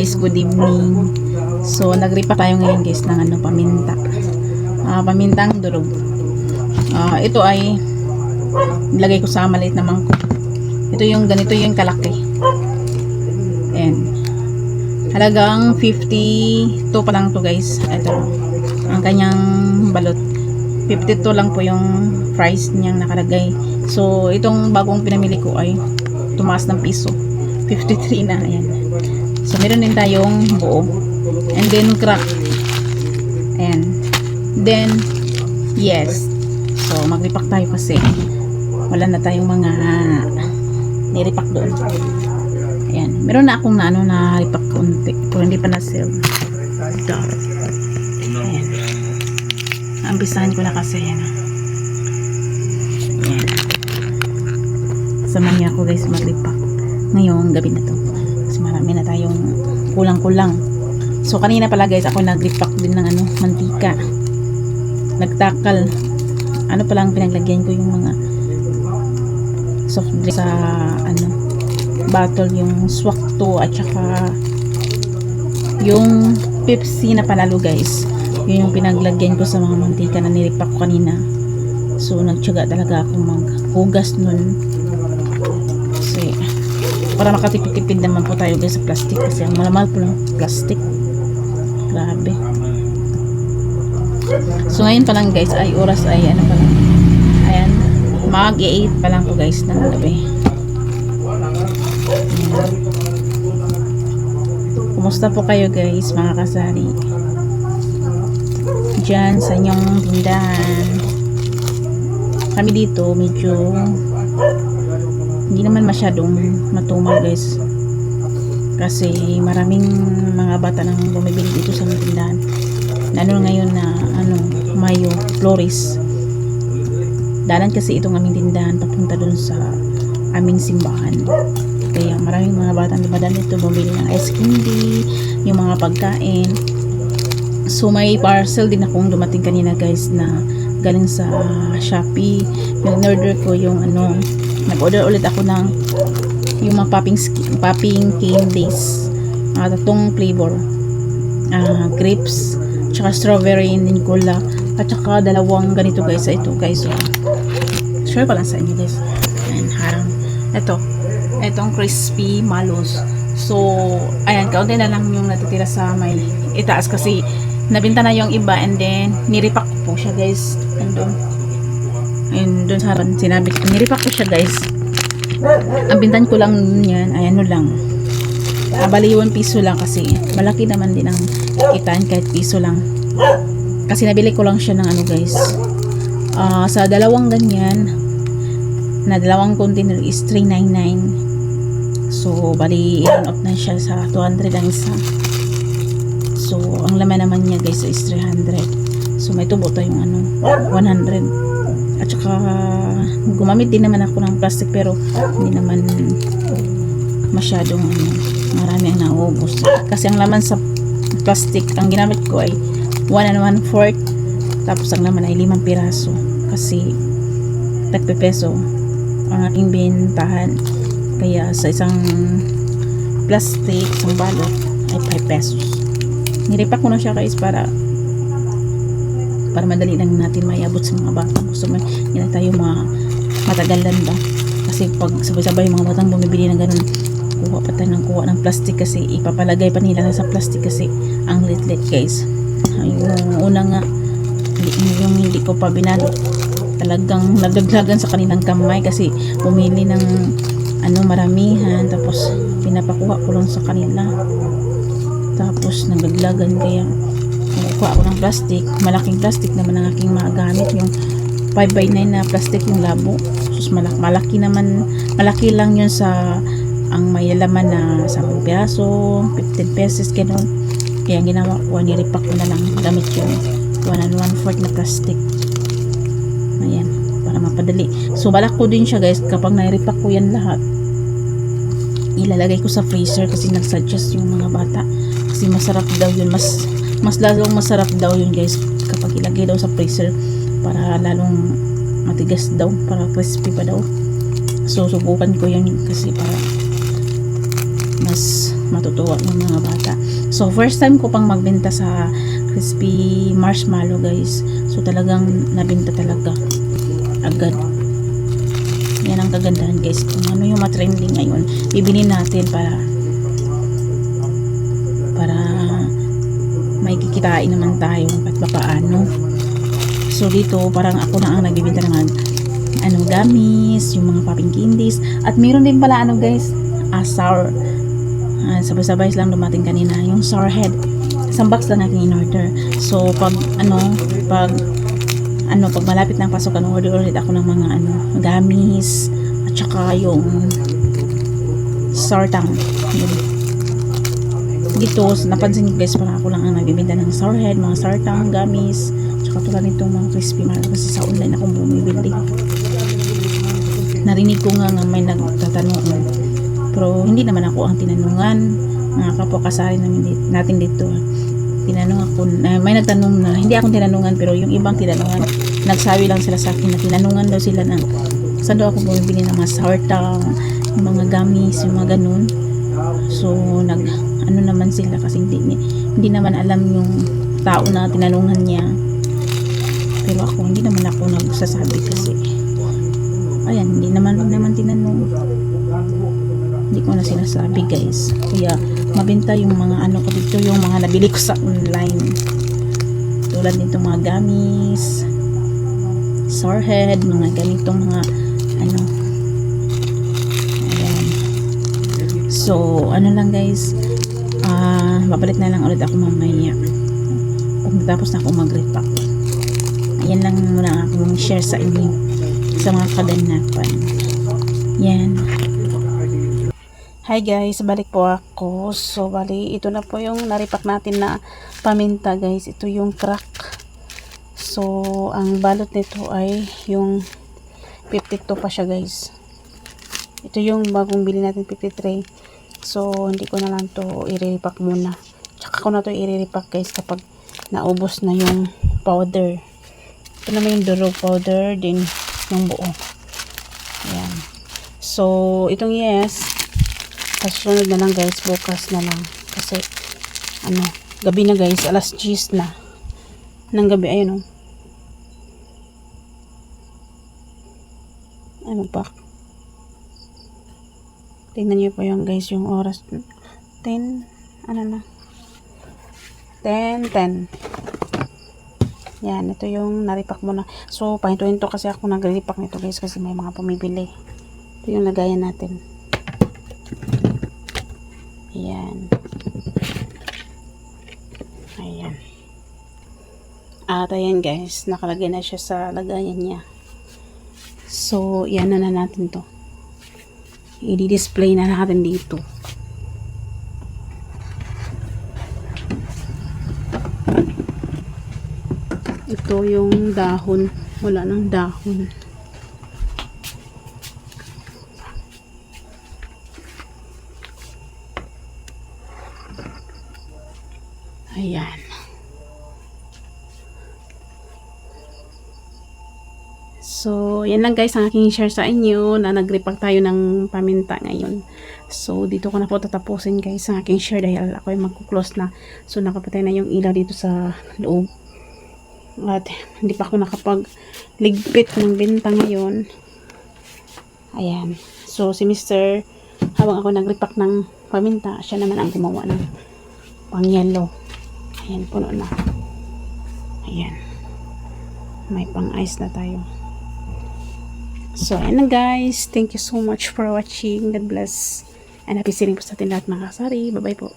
Guys, good evening. So, nagripa tayo ngayon guys ng paminta. Pamintang durog. Ito ay nilagay ko sa maliit na mangkok. Ito yung ganito yung kalaki. Ayan. Halagang 52 pa lang to guys. Ito. Ang kanyang balot. 52 lang po yung price niyang nakalagay. So, itong bagong pinamili ko ay tumaas ng piso. 53 na. Ayan. So, meron din tayong buo. And then, crack. Ayan. Then, yes. So, magripak tayo kasi wala na tayong mga niripak doon. Ayan. Meron na akong na ripak konti. Pero hindi pa na-sell. Ito. Ayan. Ambisahan ko na kasi. Ayan. Ayan. Samahan niya ako guys magripak. Ngayong gabi na to. Marami na tayong kulang-kulang. So kanina pala guys ako nag-repack din ng mantika. Nagtakal. Ano pa lang pinaglagyan ko yung mga soft drink sa bottle, yung Swakto at saka yung Pepsi na panalo guys. Yun yung pinaglagyan ko sa mga mantika na nirepack ko kanina. So nagtiyaga talaga ako maghugas nun. Kasi para makatipid-tipid naman po tayo guys sa plastic kasi ang mahal po ng plastic. Grabe. So ngayon pa lang guys ay oras ay pa lang. Ayan, mag-8 pa lang po guys ng gabi. Ayan. Kumusta po kayo guys mga kasari? Diyan sa inyong tindahan. Kami dito medyo hindi naman masyadong matumal guys kasi maraming mga bata nang bumibili dito sa tindahan, lalo ngayon na Mayo, Flores. Dalan kasi itong aming tindahan papunta dun sa aming simbahan, kaya maraming mga bata na dumadaan dito bumili ng ice candy, yung mga pagkain. So may parcel din akong dumating kanina guys na galing sa Shopee. Yung order ko yung nag-order ulit ako ng yung mga popping candies, tatong flavor, grapes tsaka strawberry and then cola, at saka dalawang ganito guys. Ito guys, share ko lang sa inyo guys. Ayan, harang itong crispy malos. So ayan, kaunti na lang yung natitira sa may itaas kasi nabenta na yung iba, and then niripak ko po siya guys. And doon sa harap sinabi ko, niripak ko siya guys. Ang bintan ko lang yan ay lang, bali 1 piso lang kasi malaki naman din ang kitaan kahit piso lang. Kasi nabili ko lang siya ng guys, sa dalawang ganyan na dalawang container is 399. So bali i-run off na siya sa 200 ang isa. So ang laman naman niya guys is 300. So may tubo tayong 100. At saka gumamit din naman ako ng plastic pero hindi naman masyadong marami ang nauubos kasi ang laman sa plastic ang ginamit ko ay 1 1/4, tapos ang laman ay 5 piraso kasi tagpe-peso ang aking bintahan, kaya sa isang plastic, isang balot ay 5 pesos. Niripak ko na siya guys para madali lang natin mayabot sa mga bata. Gusto mo hindi na tayo matagalan ba, kasi pag sabay-sabay yung mga batang bumibili ng ganun, kuha pa tayo ng plastic kasi ipapalagay pa nila sa plastic kasi ang lit-lit guys. Yung una nga yung hindi ko pa binalot, talagang nagdaglagan sa kanilang kamay kasi bumili ng maramihan, tapos pinapakuha ko lang sa kanila, tapos nagdaglagan. Kaya kuha ako ng plastic, malaking plastic naman ang aking magamit, yung 5x9 na plastic yung labo. Sus, malaki naman, malaki lang yun sa ang may laman na 10 piraso, 15 pesos gano'n. Kaya ang ginawa ko, niripak ko na lang gamit yung 1 1/4 na plastic. Ayan, para mapadali. So balak ko din siya guys, kapag naripak ko yan lahat, ilalagay ko sa freezer kasi nagsuggest yung mga bata kasi masarap daw yun, mas lalong masarap daw yun guys kapag ilagay daw sa freezer, para lalong matigas daw, para crispy pa daw. So subukan ko yan kasi para mas matutuwa yung mga bata. So first time ko pang magbenta sa crispy marshmallow guys. So talagang nabenta talaga agad. Yan ang kagandahan guys. Kung ano yung matrending ngayon, bibili natin para may kikitain naman tayo at papaano. So dito parang ako na ang nagbibenta ng gamis, yung mga popping candies, at meron din pala guys, sour. Sabay-sabay lang dumating kanina yung sour head. Isang box lang aking in-order. So pag malapit na ang pasok, order ulit ako ng mga gamis at saka yung sour tang. Dito napansin niyo guys, parang ako lang ang nagbibenta ng sour head, mga sour tang, gamis, tsaka tulad nitong mga crispy marshmallow kasi sa online akong bumibili. Narinig ko nga may nagtatanong, pero hindi naman ako ang tinanungan. Mga kapwa kasari natin dito, tinanong ako, may nagtanong na hindi akong tinanungan, pero yung ibang tinanungan, nagsabi lang sila sa akin na tinanungan daw sila ng saan daw ako bumibili ng mga sour tang, yung mga gamis, yung mga ganun. So naman sila kasi hindi naman alam yung tao na tinanungan niya. Pero ako, hindi naman ako nagsasabi kasi ayan, hindi naman tinanong, hindi ko na sinasabi guys. Kaya mabenta yung mga ko dito, yung mga nabili ko sa online, tulad nito mga gamis, sour head, mga ganitong mga ayan. So lang guys, babalik na lang ulit ako mamaya pag natapos na ako mag-repack. Ayan lang muna akong share sa inyo sa mga kaganapan. Yan. Hi guys, balik po ako. So bali, ito na po yung naripak natin na paminta guys. Ito yung crack. So ang balot nito ay yung 52 pa siya guys. Ito yung bagong bili natin, 53. So hindi ko na lang to i-repack muna. Tsaka ko na to i-repack guys kapag naubos na yung powder. Ito naman yung duro powder, din yung buo. Ayan. So itong kasunod na lang guys, bukas na lang. Kasi gabi na guys, alas 10 na ng gabi. Ayun magpak. Tingnan niyo po yung guys, yung oras 10 10. Yan, ito yung naripak muna. So pahintuin to kasi ako nagre-repack nito guys kasi may mga pumibili. Ito yung lagayan natin. Ayan. At ayan guys, nakalagay na siya sa lagayan niya. So yan na natin to. I-display na natin dito. Ito yung dahon. Wala nang dahon. Ayan. So, yan lang guys ang aking share sa inyo na nag-repack tayo ng paminta ngayon. So, dito ko na po tatapusin guys ang aking share dahil ako ay magkuklose na. So, nakapatay na yung ilaw dito sa loob. At hindi pa ako nakapag-ligpit ng benta ngayon. Ayan. So, si Mr. habang ako nag-repack ng paminta, siya naman ang gumawa ng pang-yellow. Ayan, puno na. Ayan. May pang-ice na tayo. So, ayan lang guys. Thank you so much for watching. God bless. And happy selling po sa atin lahat mga kasari. Bye-bye po.